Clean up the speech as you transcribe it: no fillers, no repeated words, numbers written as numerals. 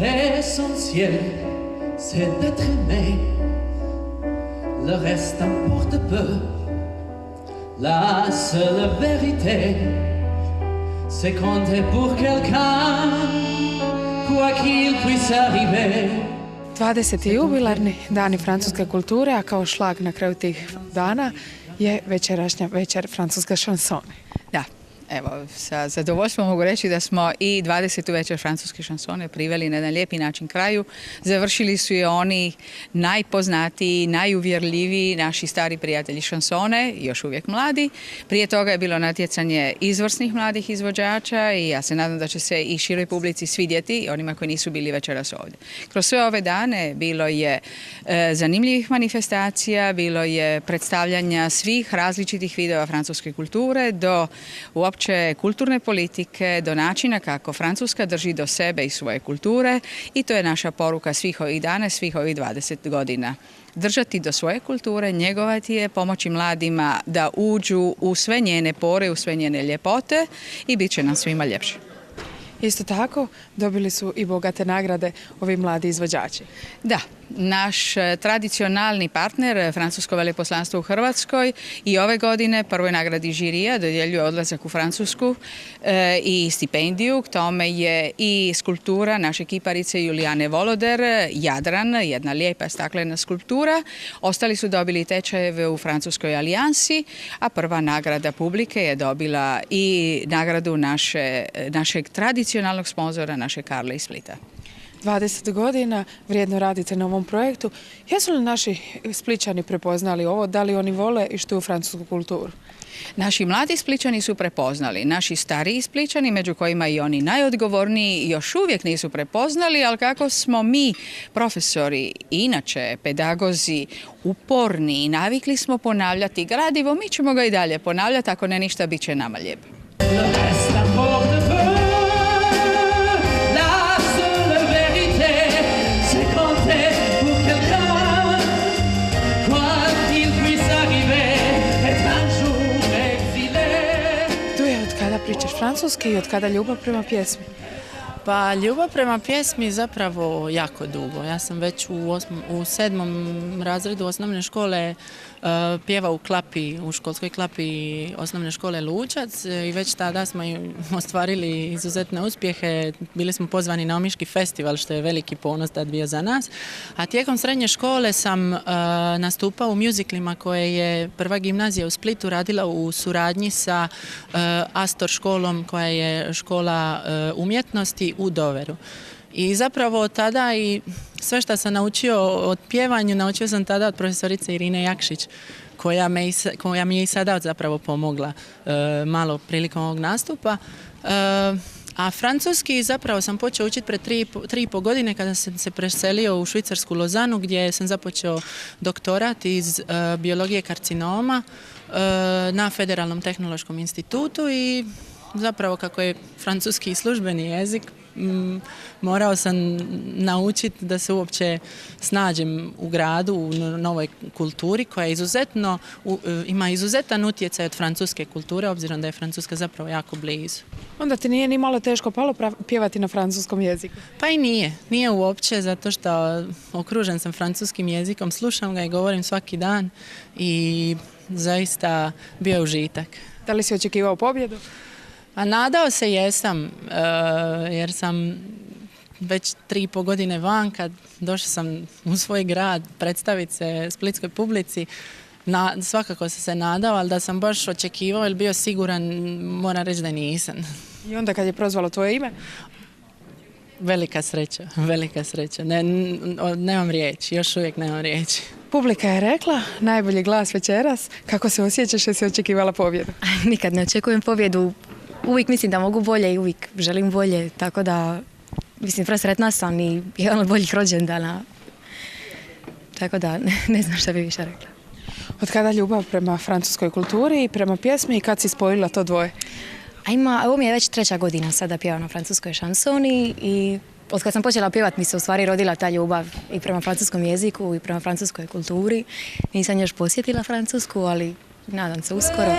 L'essentiel, c'est d'être aimé. Le reste importe peu. La seule vérité, c'est compter pour quelqu'un, quoi qu'il puisse arriver. 20. jubilarni dani francuske kulture, a kao šlag na kraju tih dana je večerašnja večer francuske šansone. Da. Evo, sa zadovoljstvom mogu reći da smo i 20. večer francuske šansone priveli na jedan lijepi način kraju. Završili su je oni najpoznatiji, najuvjerljiviji naši stari prijatelji šansone, još uvijek mladi. Prije toga je bilo natjecanje izvrsnih mladih izvođača i ja se nadam da će se i široj publici svidjeti, onima koji nisu bili večeras ovdje. Kroz sve ove dane bilo je zanimljivih manifestacija, bilo je predstavljanja svih različitih vidova francuske kulture do uopće kulturne politike, do načina kako Francuska drži do sebe i svoje kulture i to je naša poruka svih ovih dana, svih ovih 20 godina. Držati do svoje kulture, njegovati je, pomoći mladima da uđu u sve njene pore, u sve njene ljepote i bit će nam svima ljepše. Isto tako, dobili su i bogate nagrade ovi mladi izvođači. Da, naš tradicionalni partner, Francusko veleposlanstvo u Hrvatskoj, i ove godine prvoj nagradi žirija dodjeljuje odlazak u Francusku i stipendiju. K tome je i skulptura naše kiparice Julijane Voloder, Jadran, jedna lijepa staklena skulptura. Ostali su dobili tečajeve u Francuskoj alijansi, a prva nagrada publike je dobila i nagradu našeg tradicionalnog sponzora, naše Karle iz Splita. 20 godina vrijedno radite na ovom projektu. Jesu li naši Splićani prepoznali ovo? Da li oni vole i što u francusku kulturu? Naši mladi Splićani su prepoznali. Naši stariji Splićani, među kojima i oni najodgovorniji, još uvijek nisu prepoznali, ali kako smo mi, profesori, inače pedagozi, uporni i navikli smo ponavljati gradivo, mi ćemo ga i dalje ponavljati, ako ne ništa, bit će nama lijepo. Pričaš francuski i od kada ljubav prema pjesmi? Pa ljubav prema pjesmi zapravo jako dugo. Ja sam već u 7. razredu osnovne škole pjevao u klapi, u školskoj klapi osnovne škole Lučac i već tada smo ostvarili izuzetne uspjehe. Bili smo pozvani na Omiški festival, što je veliki ponos tad bio za nas. A tijekom srednje škole sam nastupao u mjuziklima koje je prva gimnazija u Splitu radila u suradnji sa Astor školom, koja je škola umjetnosti u Doveru. I zapravo od tada i sve što sam naučio od pjevanju, naučio sam tada od profesorice Irine Jakšić, koja mi je i sada zapravo pomogla malo prilikom ovog nastupa. A francuski zapravo sam počeo učiti pred 3,5 godine kada sam se preselio u švicarsku Lozanu, gdje sam započeo doktorat iz biologije karcinoma na Federalnom tehnološkom institutu i zapravo kako je francuski službeni jezik, morao sam naučiti da se uopće snađem u gradu, u novoj kulturi koja je ima izuzetan utjecaj od francuske kulture, obzirom da je Francuska zapravo jako blizu. Onda ti nije ni malo teško palo pjevati na francuskom jeziku? Pa i nije. Nije uopće, zato što okružen sam francuskim jezikom, slušam ga i govorim svaki dan i zaista bio je užitak. Da li si očekivao pobjedu? A nadao se jesam, jer sam već 3,5 godine van, kad došla sam u svoj grad predstaviti se splitskoj publici. Svakako sam se nadao, ali da sam baš očekivao ili bio siguran, moram reći da nisam. I onda kad je prozvalo tvoje ime? Velika sreća, velika sreća. Nemam riječi, još uvijek nemam riječi. Publika je rekla, najbolji glas večeras. Kako se osjećaš, jesi očekivala pobjedu? Nikad ne očekujem pobjedu. Uvijek mislim da mogu bolje i uvijek želim bolje, tako da mislim presretna sam i jedan od boljih rođendana. Tako da ne znam šta bi više rekla. Od kada ljubav prema francuskoj kulturi i prema pjesmi i kad si spojila to dvoje? Ovo mi je već 3. godina sada pjevam na francuskoj šansoni i od kad sam počela pjevati mi se u stvari rodila ta ljubav i prema francuskom jeziku i prema francuskoj kulturi. Nisam još posjetila Francusku, ali nadam se uskoro.